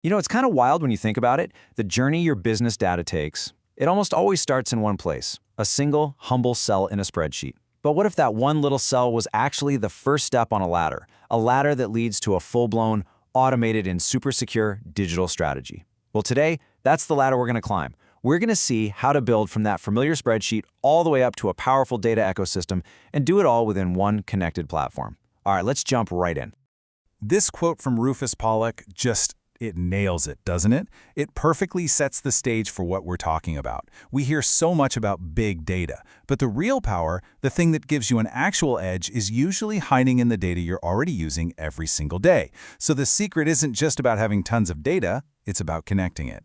It's kind of wild when you think about it. The journey your business data takes, it almost always starts in one place, a single, humble cell in a spreadsheet. But what if that one little cell was actually the first step on a ladder that leads to a full-blown, automated and super secure digital strategy? Well, today, that's the ladder we're going to climb. We're going to see how to build from that familiar spreadsheet all the way up to a powerful data ecosystem and do it all within one connected platform. All right, let's jump right in. This quote from Rufus Pollock it nails it, doesn't it? It perfectly sets the stage for what we're talking about. We hear so much about big data, but the real power, the thing that gives you an actual edge, is usually hiding in the data you're already using every single day. So the secret isn't just about having tons of data, it's about connecting it.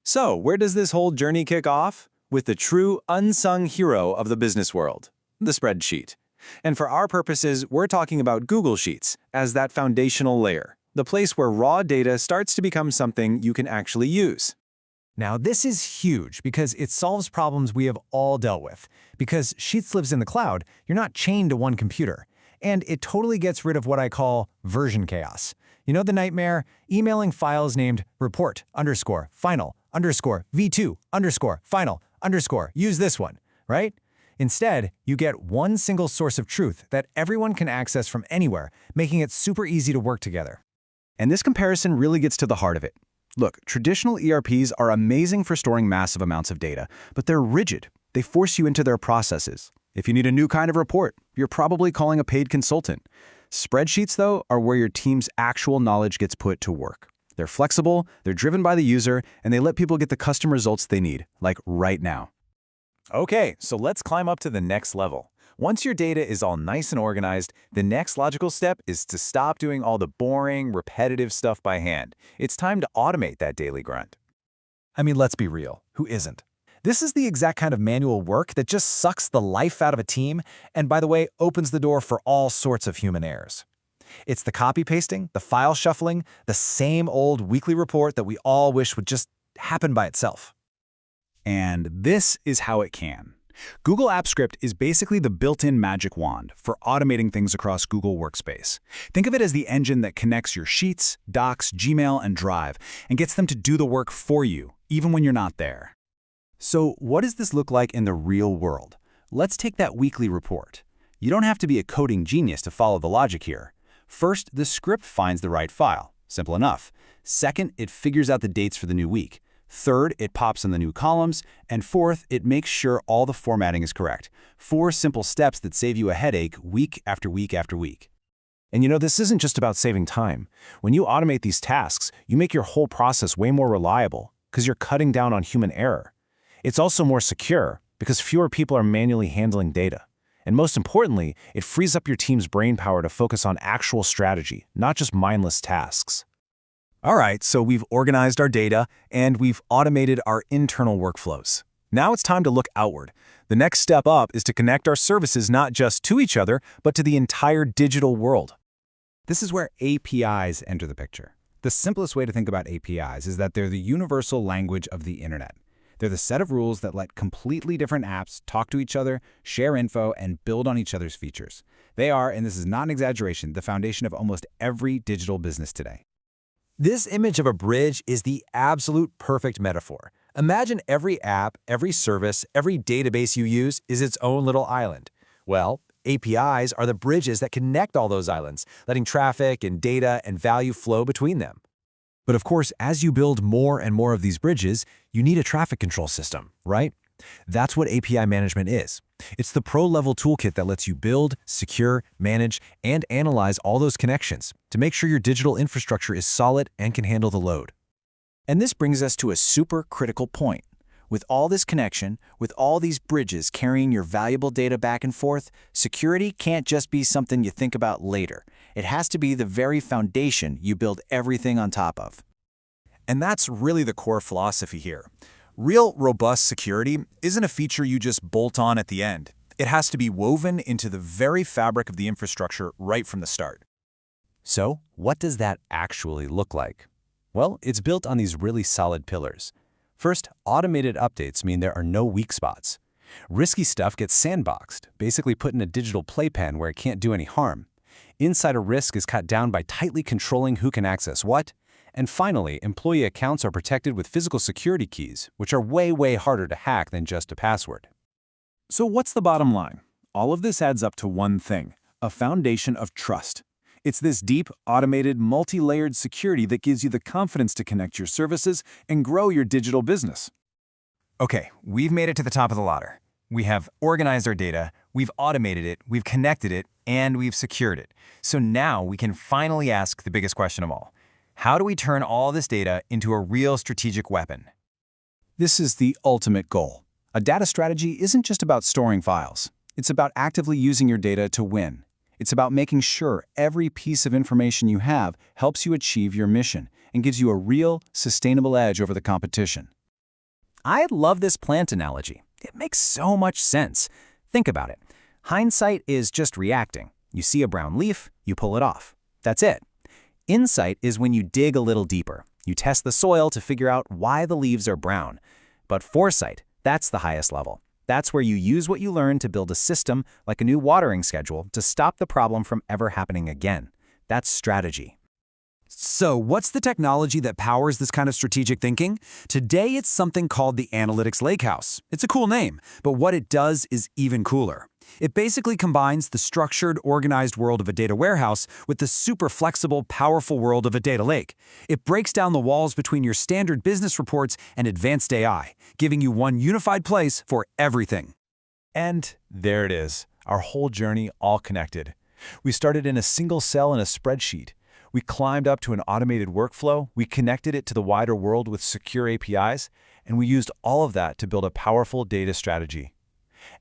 So, where does this whole journey kick off? With the true unsung hero of the business world, the spreadsheet. And for our purposes, we're talking about Google Sheets as that foundational layer, the place where raw data starts to become something you can actually use. Now, this is huge because it solves problems we have all dealt with. Because Sheets lives in the cloud, you're not chained to one computer. And it totally gets rid of what I call version chaos. You know the nightmare? Emailing files named report_final_v2_final_ use this one, right? Instead, you get one single source of truth that everyone can access from anywhere, making it super easy to work together. And this comparison really gets to the heart of it. Look, traditional ERPs are amazing for storing massive amounts of data, but they're rigid. They force you into their processes. If you need a new kind of report, you're probably calling a paid consultant. Spreadsheets, though, are where your team's actual knowledge gets put to work. They're flexible, they're driven by the user, and they let people get the custom results they need, like right now. Okay, so let's climb up to the next level. Once your data is all nice and organized, the next logical step is to stop doing all the boring, repetitive stuff by hand. It's time to automate that daily grunt. I mean, let's be real. Who isn't? This is the exact kind of manual work that just sucks the life out of a team and, by the way, opens the door for all sorts of human errors. It's the copy-pasting, the file shuffling, the same old weekly report that we all wish would just happen by itself. And this is how it can. Google Apps Script is basically the built-in magic wand for automating things across Google Workspace. Think of it as the engine that connects your Sheets, Docs, Gmail, and Drive and gets them to do the work for you, even when you're not there. So what does this look like in the real world? Let's take that weekly report. You don't have to be a coding genius to follow the logic here. First, the script finds the right file. Simple enough. Second, it figures out the dates for the new week. Third, it pops in the new columns. And fourth, it makes sure all the formatting is correct. 4 simple steps that save you a headache week after week after week. And this isn't just about saving time. When you automate these tasks, you make your whole process way more reliable because you're cutting down on human error. It's also more secure because fewer people are manually handling data. And most importantly, it frees up your team's brain power to focus on actual strategy, not just mindless tasks. All right, so we've organized our data and we've automated our internal workflows. Now it's time to look outward. The next step up is to connect our services not just to each other, but to the entire digital world. This is where APIs enter the picture. The simplest way to think about APIs is that they're the universal language of the internet. They're the set of rules that let completely different apps talk to each other, share info, and build on each other's features. They are, and this is not an exaggeration, the foundation of almost every digital business today. This image of a bridge is the absolute perfect metaphor. Imagine every app, every service, every database you use is its own little island. Well, APIs are the bridges that connect all those islands, letting traffic and data and value flow between them. But of course, as you build more and more of these bridges, you need a traffic control system, right? That's what API management is. It's the pro-level toolkit that lets you build, secure, manage, and analyze all those connections to make sure your digital infrastructure is solid and can handle the load. And this brings us to a super critical point. With all this connection, with all these bridges carrying your valuable data back and forth, security can't just be something you think about later. It has to be the very foundation you build everything on top of. And that's really the core philosophy here. Real, robust security isn't a feature you just bolt on at the end. It has to be woven into the very fabric of the infrastructure right from the start. So, what does that actually look like? Well, it's built on these really solid pillars. First, automated updates mean there are no weak spots. Risky stuff gets sandboxed, basically put in a digital playpen where it can't do any harm. Insider risk is cut down by tightly controlling who can access what, And finally, employee accounts are protected with physical security keys, which are way harder to hack than just a password. So what's the bottom line? All of this adds up to one thing: a foundation of trust. It's this deep, automated, multi-layered security that gives you the confidence to connect your services and grow your digital business. Okay, we've made it to the top of the ladder. We have organized our data, we've automated it, we've connected it, and we've secured it. So now we can finally ask the biggest question of all. How do we turn all this data into a real strategic weapon? This is the ultimate goal. A data strategy isn't just about storing files. It's about actively using your data to win. It's about making sure every piece of information you have helps you achieve your mission and gives you a real, sustainable edge over the competition. I love this plant analogy. It makes so much sense. Think about it. Hindsight is just reacting. You see a brown leaf, you pull it off. That's it. Insight is when you dig a little deeper. You test the soil to figure out why the leaves are brown. But foresight, that's the highest level. That's where you use what you learn to build a system, like a new watering schedule, to stop the problem from ever happening again. That's strategy. So what's the technology that powers this kind of strategic thinking? Today, it's something called the Analytics Lakehouse. It's a cool name, but what it does is even cooler. It basically combines the structured, organized world of a data warehouse with the super flexible, powerful world of a data lake. It breaks down the walls between your standard business reports and advanced AI, giving you one unified place for everything. And there it is, our whole journey all connected. We started in a single cell in a spreadsheet. We climbed up to an automated workflow, we connected it to the wider world with secure APIs, and we used all of that to build a powerful data strategy.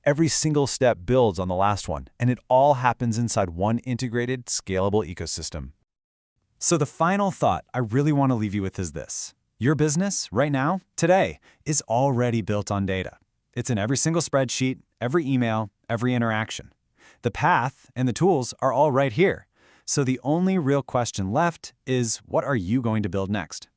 Every single step builds on the last one, and it all happens inside one integrated, scalable ecosystem. So the final thought I really want to leave you with is this. Your business, right now, today, is already built on data. It's in every single spreadsheet, every email, every interaction. The path and the tools are all right here. So the only real question left is, what are you going to build next?